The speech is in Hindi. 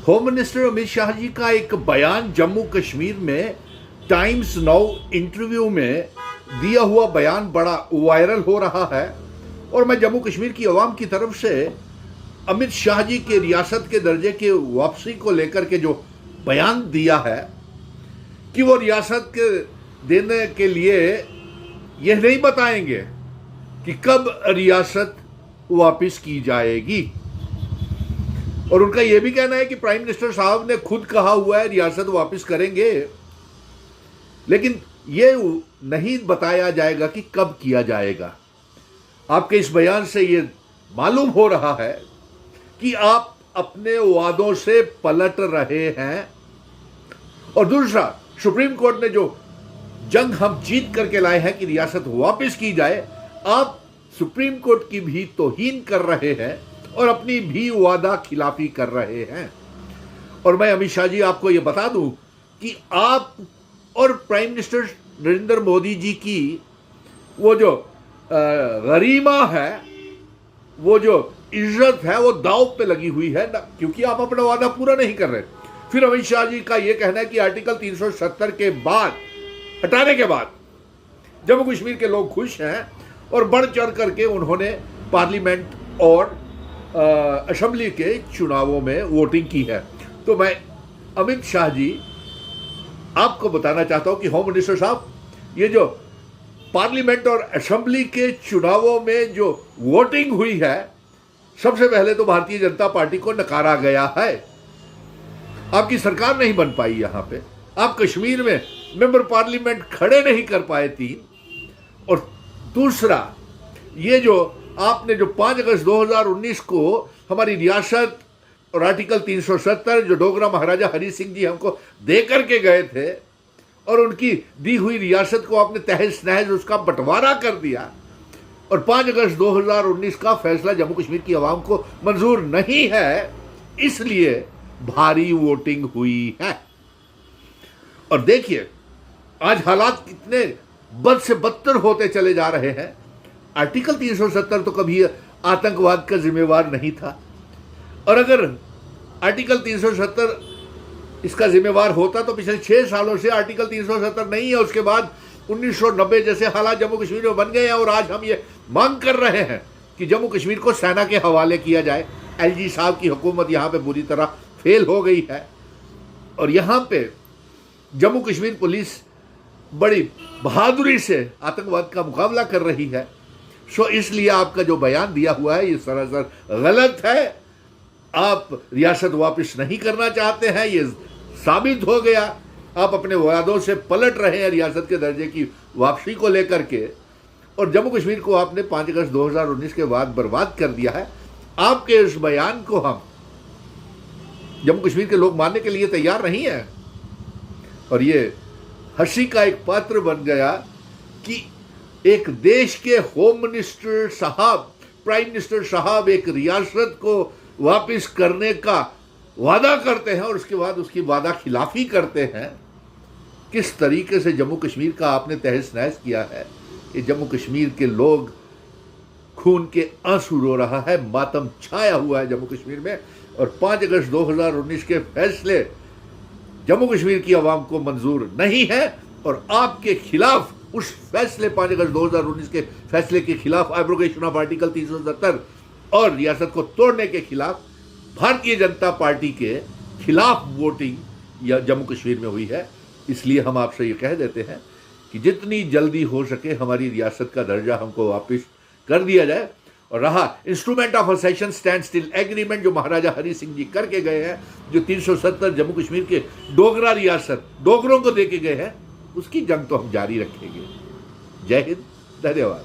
होम मिनिस्टर अमित शाह जी का एक बयान जम्मू कश्मीर में टाइम्स नाउ इंटरव्यू में दिया हुआ बयान बड़ा वायरल हो रहा है और मैं जम्मू कश्मीर की आवाम की तरफ से अमित शाह जी के रियासत के दर्जे की वापसी को लेकर के जो बयान दिया है कि वो रियासत के देने के लिए यह नहीं बताएंगे कि कब रियासत वापस की जाएगी। और उनका यह भी कहना है कि प्राइम मिनिस्टर साहब ने खुद कहा हुआ है रियासत वापस करेंगे, लेकिन यह नहीं बताया जाएगा कि कब किया जाएगा। आपके इस बयान से यह मालूम हो रहा है कि आप अपने वादों से पलट रहे हैं। और दूसरा, सुप्रीम कोर्ट ने जो जंग हम जीत करके लाए हैं कि रियासत वापस की जाए, आप सुप्रीम कोर्ट की भी तौहीन कर रहे हैं और अपनी भी वादा खिलाफी कर रहे हैं। और मैं अमित शाह जी आपको यह बता दूं कि आप और प्राइम मिनिस्टर नरेंद्र मोदी जी की वो जो गरिमा है, वो जो इज्जत है, वो दांव पे लगी हुई है ना, क्योंकि आप अपना वादा पूरा नहीं कर रहे। फिर अमित शाह जी का यह कहना है कि आर्टिकल 370 के बाद हटाने के बाद जम्मू कश्मीर के लोग खुश हैं और बढ़ चढ़ करके उन्होंने पार्लियामेंट और असेंबली के चुनावों में वोटिंग की है। तो मैं अमित शाह जी आपको बताना चाहता हूं कि होम मिनिस्टर साहब, ये जो पार्लियामेंट और असेंबली के चुनावों में जो वोटिंग हुई है, सबसे पहले तो भारतीय जनता पार्टी को नकारा गया है। आपकी सरकार नहीं बन पाई, यहां पे आप कश्मीर में मेंबर पार्लियामेंट खड़े नहीं कर पाए 3। और दूसरा, ये जो आपने जो 5 अगस्त 2019 को हमारी रियासत और आर्टिकल 370 जो डोगरा महाराजा हरि सिंह जी हमको दे करके गए थे और उनकी दी हुई रियासत को आपने तहस नहस उसका बंटवारा कर दिया और 5 अगस्त 2019 का फैसला जम्मू कश्मीर की आवाम को मंजूर नहीं है, इसलिए भारी वोटिंग हुई है। और देखिए आज हालात कितने बद से बदतर होते चले जा रहे हैं। आर्टिकल 370 तो कभी आतंकवाद का जिम्मेवार नहीं था, और अगर आर्टिकल 370 इसका जिम्मेवार होता तो पिछले 6 सालों से आर्टिकल 370 नहीं है। उसके बाद 1990 जैसे हालात जम्मू कश्मीर में बन गए हैं और आज हम ये मांग कर रहे हैं कि जम्मू कश्मीर को सेना के हवाले किया जाए। एलजी साहब की हुकूमत यहाँ पे बुरी तरह फेल हो गई है और यहाँ पे जम्मू कश्मीर पुलिस बड़ी बहादुरी से आतंकवाद का मुकाबला कर रही है। सो इसलिए आपका जो बयान दिया हुआ है ये सरासर गलत है। आप रियासत वापस नहीं करना चाहते हैं, ये साबित हो गया। आप अपने वादों से पलट रहे हैं रियासत के दर्जे की वापसी को लेकर के, और जम्मू कश्मीर को आपने 5 अगस्त 2019 के बाद बर्बाद कर दिया है। आपके इस बयान को हम जम्मू कश्मीर के लोग मानने के लिए तैयार नहीं है और ये हंसी का एक पात्र बन गया कि एक देश के होम मिनिस्टर साहब, प्राइम मिनिस्टर साहब एक रियासत को वापस करने का वादा करते हैं और उसके बाद उसकी वादा खिलाफी करते हैं। किस तरीके से जम्मू कश्मीर का आपने तहस नहस किया है। ये जम्मू कश्मीर के लोग खून के आंसू रो रहा है, मातम छाया हुआ है जम्मू कश्मीर में। और 5 अगस्त 2019 के फैसले जम्मू कश्मीर की आवाम को मंजूर नहीं है और आपके खिलाफ उस फैसले 5 अगस्त 2019 के फैसले के खिलाफ, एब्रोगेशन ऑफ आर्टिकल 370 और रियासत को तोड़ने के खिलाफ भारतीय जनता पार्टी के खिलाफ वोटिंग या जम्मू कश्मीर में हुई है। इसलिए हम आपसे ये कह देते हैं कि जितनी जल्दी हो सके हमारी रियासत का दर्जा हमको वापस कर दिया जाए। और रहा instrument of accession standstill agreement जो महाराजा हरि सिंह जी करके गए हैं, जो 370 जम्मू कश्मीर के डोगरा रियासत डोगरों को देके गए हैं, उसकी जंग तो हम जारी रखेंगे। जय हिंद, धन्यवाद।